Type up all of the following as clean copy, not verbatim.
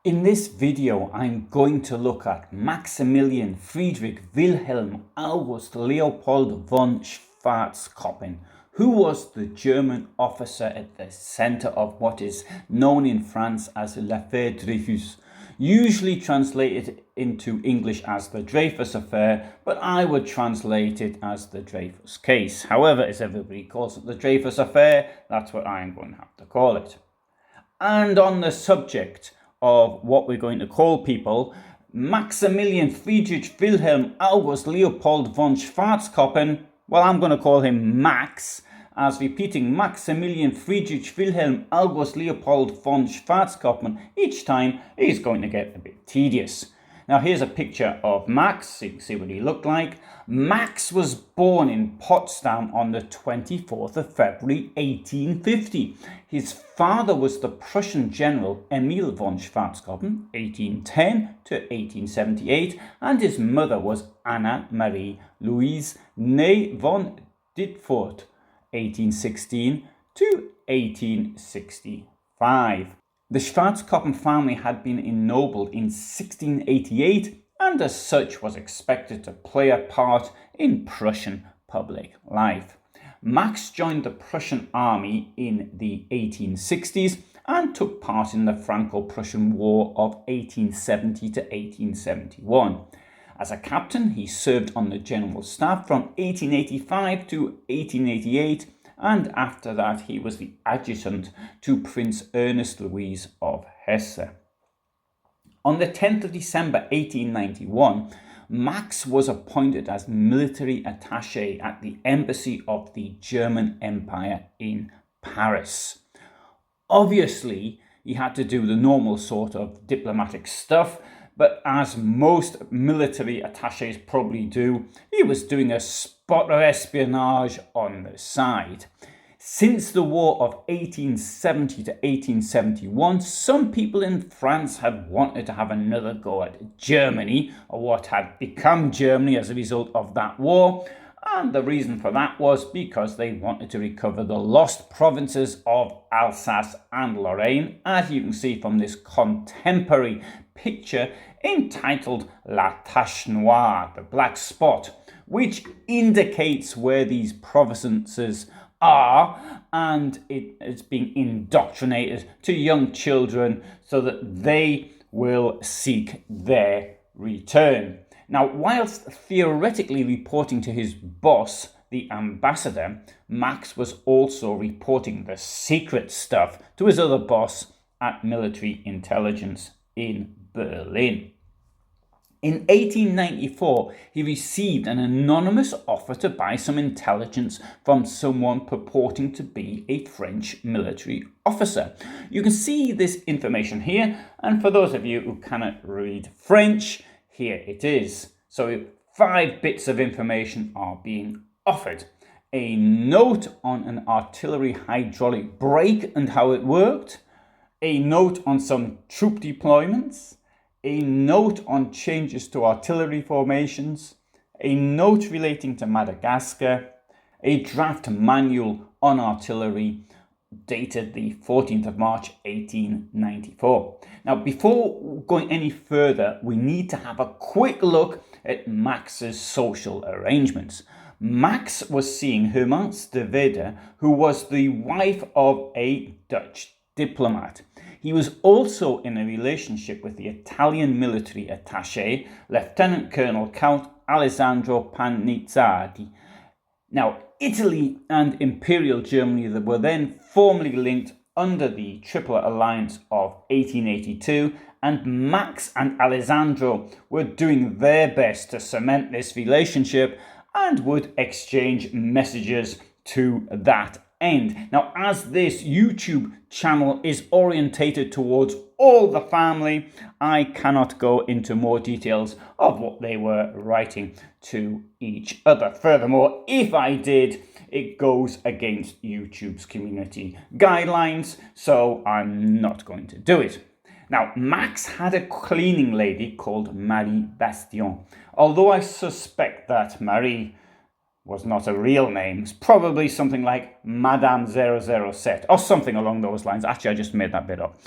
In this video, I'm going to look at Maximilian Friedrich Wilhelm August Leopold von Schwartzkoppen, who was the German officer at the center of what is known in France as l'affaire Dreyfuss, usually translated into English as the Dreyfuss affair, but I would translate it as the Dreyfuss case. However, as everybody calls it the Dreyfuss affair, that's what I'm going to have to call it. And on the subject of what we're going to call people, Maximilian Friedrich Wilhelm August Leopold von Schwartzkoppen, well, I'm going to call him Max, as repeating Maximilian Friedrich Wilhelm August Leopold von Schwartzkoppen each time is going to get a bit tedious. Now here's a picture of Max, so you can see what he looked like. Max was born in Potsdam on the 24th of February 1850. His father was the Prussian general Emil von Schwartzkoppen, 1810 to 1878, and his mother was Anna Marie Luise, née von Ditfurth, 1816 to 1865. The Schwartzkoppen family had been ennobled in 1688 and as such was expected to play a part in Prussian public life. Max joined the Prussian Army in the 1860s and took part in the Franco-Prussian War of 1870 to 1871. As a captain, he served on the general staff from 1885 to 1888, and after that he was the adjutant to Prince Ernest Louis of Hesse. On the 10th of December 1891, Max was appointed as military attaché at the embassy of the German Empire in Paris. Obviously, he had to do the normal sort of diplomatic stuff, but as most military attachés probably do, he was doing a spot of espionage on the side. Since the War of 1870 to 1871, some people in France had wanted to have another go at Germany, or what had become Germany as a result of that war. And the reason for that was because they wanted to recover the lost provinces of Alsace and Lorraine, as you can see from this contemporary picture entitled La Tache Noire, the black spot, which indicates where these provinces are, and it is being indoctrinated to young children so that they will seek their return. Now, whilst theoretically reporting to his boss, the ambassador, Max was also reporting the secret stuff to his other boss at military intelligence in Berlin. In 1894, he received an anonymous offer to buy some intelligence from someone purporting to be a French military officer. You can see this information here, and for those of you who cannot read French, here it is. So 5 bits of information are being offered. A note on an artillery hydraulic brake and how it worked, a note on some troop deployments, a note on changes to artillery formations, a note relating to Madagascar, a draft manual on artillery dated the 14th of March 1894. Now, before going any further, we need to have a quick look at Max's social arrangements. Max was seeing Hermance de Veder, who was the wife of a Dutch diplomat. He was also in a relationship with the Italian military attaché, Lieutenant Colonel Count Alessandro Panizzati. Now, Italy and Imperial Germany were then formally linked under the Triple Alliance of 1882, and Max and Alessandro were doing their best to cement this relationship and would exchange messages to that end. Now, as this YouTube channel is orientated towards all the family, I cannot go into more details of what they were writing to each other. Furthermore, if I did, it goes against YouTube's community guidelines, so I'm not going to do it. Now, Max had a cleaning lady called Marie Bastion, although I suspect that Marie was not a real name. It's probably something like Madame 007 or something along those lines. Actually, I just made that bit up.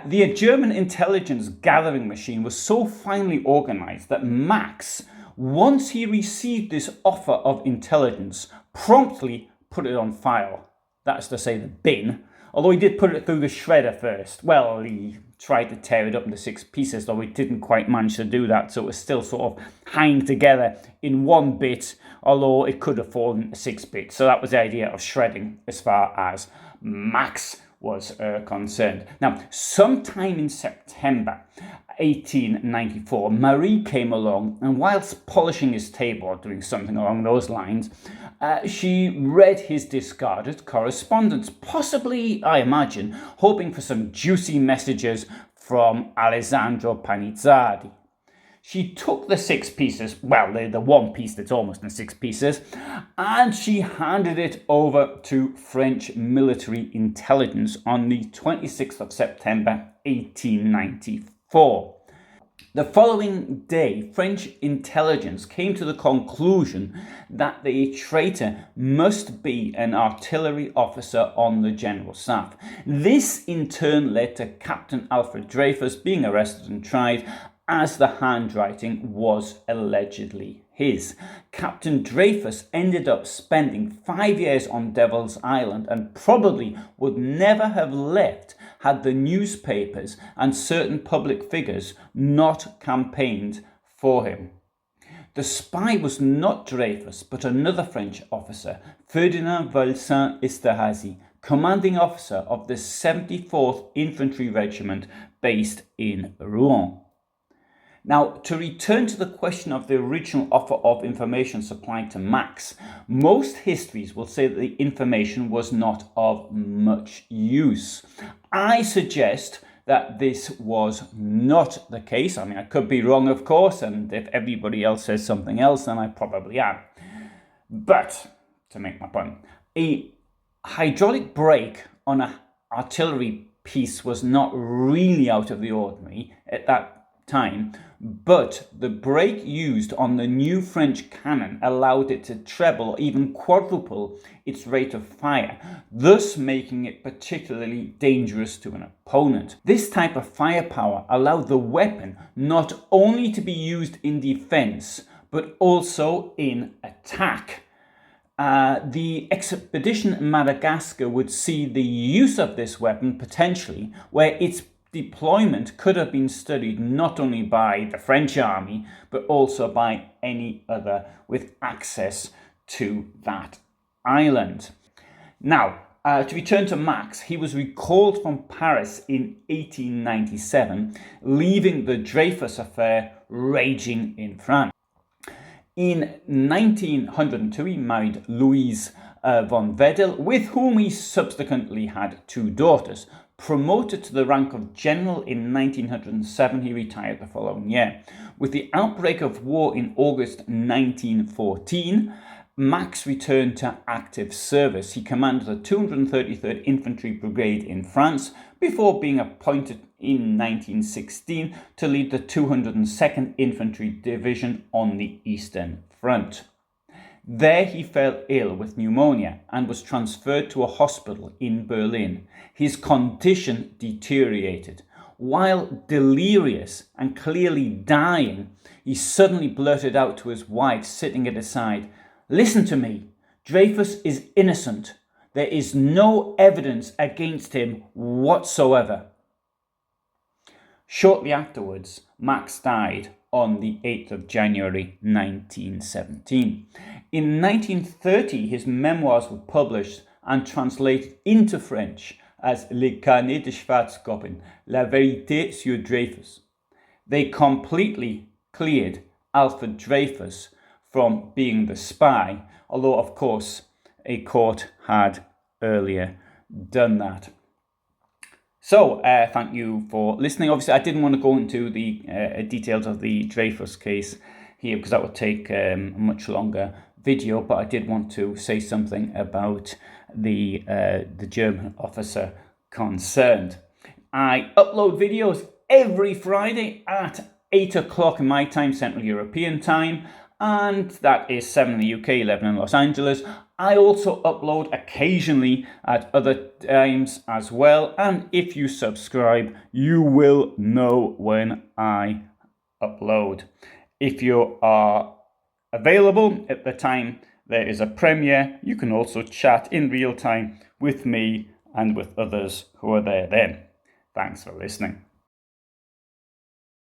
The German intelligence gathering machine was so finely organized that Max, once he received this offer of intelligence, promptly put it on file. That's to say, the bin. Although he did put it through the shredder first. Well, he tried to tear it up into 6 pieces, though he didn't quite manage to do that. So it was still sort of hanging together in one bit, although it could have fallen into 6 bits. So that was the idea of shredding as far as Max was concerned. Now, sometime in September 1894, Marie came along, and whilst polishing his table or doing something along those lines, she read his discarded correspondence, possibly, I imagine, hoping for some juicy messages from Alessandro Panizzardi. She took the 6 pieces, well, the one piece that's almost in 6 pieces, and she handed it over to French military intelligence on the 26th of September 1894. The following day, French intelligence came to the conclusion that the traitor must be an artillery officer on the general staff. This in turn led to Captain Alfred Dreyfuss being arrested and tried, as the handwriting was allegedly his. Captain Dreyfuss ended up spending 5 years on Devil's Island and probably would never have left had the newspapers and certain public figures not campaigned for him. The spy was not Dreyfuss, but another French officer, Ferdinand Valsin Esterhazy, commanding officer of the 74th Infantry Regiment based in Rouen. Now, to return to the question of the original offer of information supplied to Max, most histories will say that the information was not of much use. I suggest that this was not the case. I mean, I could be wrong, of course, and if everybody else says something else, then I probably am. But, to make my point, a hydraulic brake on an artillery piece was not really out of the ordinary at that time, but the brake used on the new French cannon allowed it to treble or even quadruple its rate of fire, thus making it particularly dangerous to an opponent. This type of firepower allowed the weapon not only to be used in defense, but also in attack. The expedition in Madagascar would see the use of this weapon potentially, where its deployment could have been studied not only by the French army, but also by any other with access to that island. Now, to return to Max, he was recalled from Paris in 1897, leaving the Dreyfuss affair raging in France. In 1902, he married Louise von Wedel, with whom he subsequently had 2 daughters. Promoted to the rank of general in 1907, he retired the following year. With the outbreak of war in August 1914, Max returned to active service. He commanded the 233rd Infantry Brigade in France before being appointed in 1916 to lead the 202nd Infantry Division on the Eastern Front. There he fell ill with pneumonia and was transferred to a hospital in Berlin. His condition deteriorated. While delirious and clearly dying, he suddenly blurted out to his wife sitting at his side, "Listen to me, Dreyfuss is innocent. There is no evidence against him whatsoever." Shortly afterwards, Max died on the 8th of January 1917. In 1930, his memoirs were published and translated into French as Le Carnet de Schwartzkoppen, La Vérité sur Dreyfuss. They completely cleared Alfred Dreyfuss from being the spy, although of course a court had earlier done that. So, thank you for listening. Obviously, I didn't want to go into the details of the Dreyfuss case here because that would take a much longer video, but I did want to say something about the German officer concerned. I upload videos every Friday at 8 o'clock in my time, Central European time, and that is 7 in the UK, 11 in Los Angeles. I also upload occasionally at other times as well, and if you subscribe, you will know when I upload. If you are available at the time there is a premiere, you can also chat in real time with me and with others who are there then. Thanks for listening.